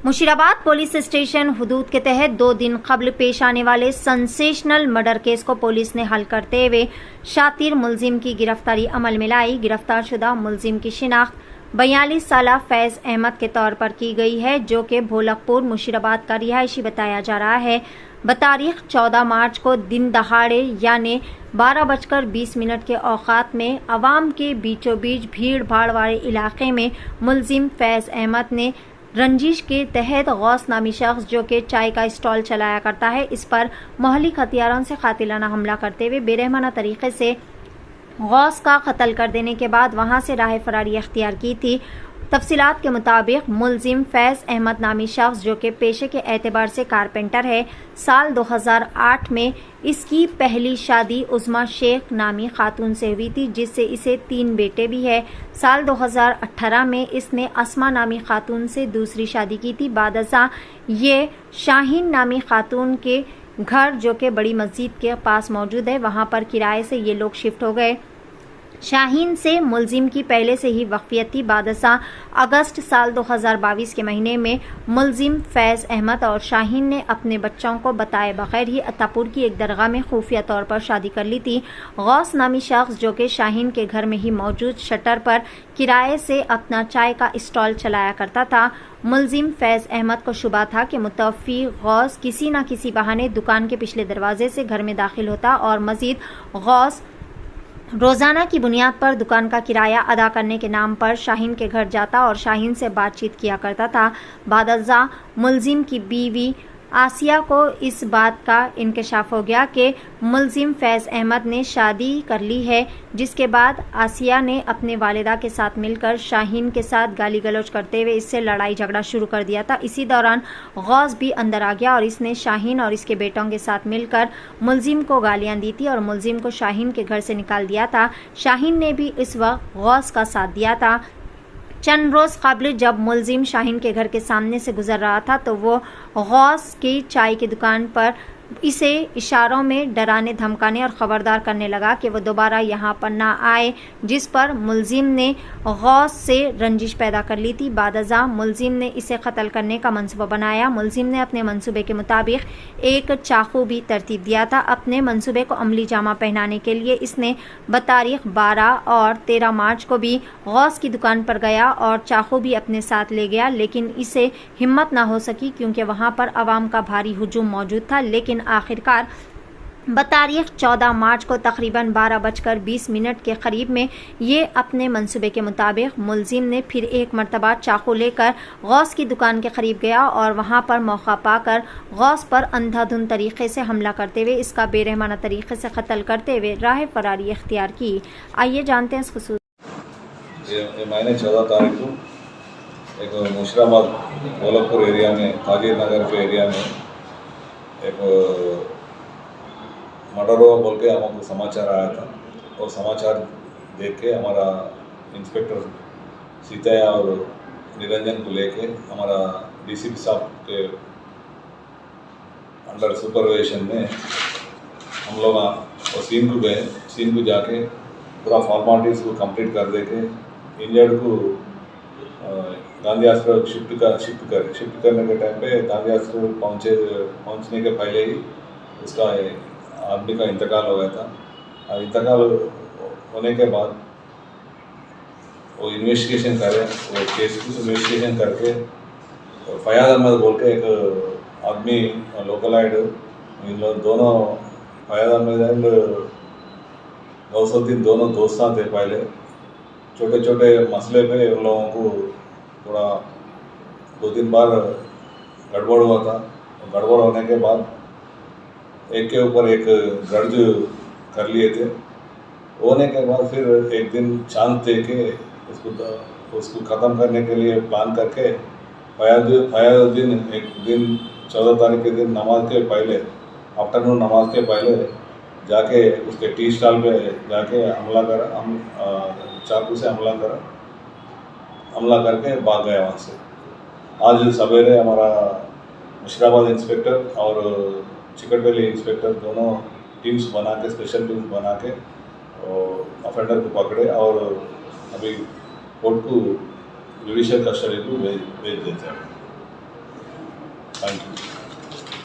Musheerabad police station हुदूद के तहत 2 दिन कबल पेश आने वाले सेंसेशनल मर्डर केस को पुलिस ने हल करते हुए शातिर मुलजिम की गिरफ्तारी अमल में लाई। गिरफ्तार शुदा मुलजिम की शिनाख्त 42 साला फैज़ अहमद के तौर पर की गई है, जो कि भोलकपुर मुशीराबाद का रिहायशी बताया जा रहा है। बतारीख 14 मार्च को दिन दहाड़े यानी 12:20 के औकात में अवाम के बीचों बीच भीड़ भाड़ वाले इलाके में मुलजिम फैज़ अहमद ने रंजिश के तहत गौस नामी शख्स, जो कि चाय का स्टॉल चलाया करता है, इस पर मोहलिक हथियारों से कातिलाना हमला करते हुए बेरहमाना तरीके से गौस का कत्ल कर देने के बाद वहां से राह फरारी अख्तियार की थी। तफसीलात के मुताबिक मुलजिम फैज़ अहमद नामी शख्स, जो कि पेशे के एतबार से कारपेंटर है, साल 2008 में इसकी पहली शादी उस्मा शेख नामी खातून से हुई थी, जिससे इसे 3 बेटे भी है। साल 2018 में इसने अस्मा नामी खातून से दूसरी शादी की थी। बादशाह ये शाहीन नामी खातून के घर, जो कि बड़ी मस्जिद के पास मौजूद है, वहां पर किराए से ये लोग शिफ्ट हो गए। शाहीन से मुलजिम की पहले से ही वक़फ़ियत थी। बादशाह अगस्त साल 2022 के महीने में मुलजिम फैज़ अहमद और शाहीन ने अपने बच्चों को बताए बगैर ही अत्तापुर की एक दरगाह में खुफिया तौर पर शादी कर ली थी। गौस नामी शख्स, जो कि शाहीन के घर में ही मौजूद शटर पर किराए से अपना चाय का स्टॉल चलाया करता था। मुलजिम फैज़ अहमद को शुबा था कि मुतवफ़ी गौस किसी न किसी बहाने दुकान के पिछले दरवाजे से घर में दाखिल होता और मज़ीद गौस रोज़ाना की बुनियाद पर दुकान का किराया अदा करने के नाम पर शाहीन के घर जाता और शाहीन से बातचीत किया करता था। बादशाह मुलजिम की बीवी आसिया को इस बात का इंकशाफ हो गया कि मुलजिम फैज़ अहमद ने शादी कर ली है, जिसके बाद आसिया ने अपने वालिदा के साथ मिलकर शाहीन के साथ गाली गलौज करते हुए इससे लड़ाई झगड़ा शुरू कर दिया था। इसी दौरान गौस भी अंदर आ गया और इसने शाहीन और इसके बेटों के साथ मिलकर मुलजिम को गालियां दी थी और मुलजिम को शाहीन के घर से निकाल दिया था। शाहीन ने भी इस वक्त गौस का साथ दिया था। चंद रोज़ कबल जब मुलजिम शाहीन के घर के सामने से गुजर रहा था तो वो गौस की चाय की दुकान पर इसे इशारों में डराने धमकाने और ख़बरदार करने लगा कि वो दोबारा यहाँ पर ना आए, जिस पर मुलजिम ने गौस से रंजिश पैदा कर ली थी। बादशाह मुलजिम ने इसे कत्ल करने का मंसूबा बनाया। मुलजिम ने अपने मंसूबे के मुताबिक एक चाकू भी तरतीब दिया था। अपने मंसूबे को अमली जामा पहनाने के लिए इसने बतारीख 12 और 13 मार्च को भी गौस की दुकान पर गया और चाकू भी अपने साथ ले गया, लेकिन इसे हिम्मत ना हो सकी क्योंकि वहाँ पर आवाम का भारी हुजूम मौजूद था। लेकिन आखिरकार बतारीख 14 मार्च को तकरीबन 12:20 के करीब में ये अपने मंसूबे के मुताबिक मुलजिम ने फिर एक मरतबा चाकू लेकर गौस की दुकान के करीब गया और वहां पर मौका पाकर गौस पर अंधाधुंध तरीके से हमला करते हुए इसका बेरहमाना तरीके से कत्ल करते हुए राह फरारी इख्तियार की। आइए जानते हैं इस खुसूस। महीने 14 तारीख को एक मुशीराबाद भोलकपुर एरिया में तागिर नगर के एरिया में एक मर्डर हुआ बोल के हमको समाचार आया था और समाचार देख के हमारा इंस्पेक्टर सीतैया और निरंजन को लेके हमारा डीसीपी साहब के अंडर सुपरविजन में हम लोग और सीन को गए। सीन को जाके पूरा फॉर्मालिटीज़ को कंप्लीट कर दे के इंजर्ड को गांधी हॉस्पिटल शिफ्ट करने के टाइम पे गांधी हॉस्पिटल पहुंचने के पहले ही उसका आदमी का इंतकाल हो गया था। इंतकाल होने के बाद वो इन्वेस्टिगेशन करे, वो केस की इन्वेस्टिगेशन करके फयाज अहमद बोल के एक आदमी लोकलाइड, इन लोग दोनों फयाज अहमद एंड गौसुद्दीन दोनों दोस्तां थे। पहले छोटे छोटे मसले पे उन लोगों को थोड़ा 2-3 बार गड़बड़ हुआ था। गड़बड़ होने के बाद एक के ऊपर एक गर्ज कर लिए थे। होने के बाद फिर एक दिन चांद दे के उसको ख़त्म करने के लिए प्लान करके फयाजुद्दीन एक दिन 14 तारीख के दिन नमाज के पहले, आफ्टरनून नमाज के पहले जाके उसके टी स्टॉल पे जाके हमला करा, चाकू से हमला करके भाग गया वहाँ से। आज सवेरे हमारा मुशीराबाद इंस्पेक्टर और चिकटवैली इंस्पेक्टर दोनों टीम्स बना के, स्पेशल टीम्स बना के ऑफेंडर को पकड़े और अभी कोर्ट को जुडिशियल कस्टडी को भेज देते हैं। Thank you.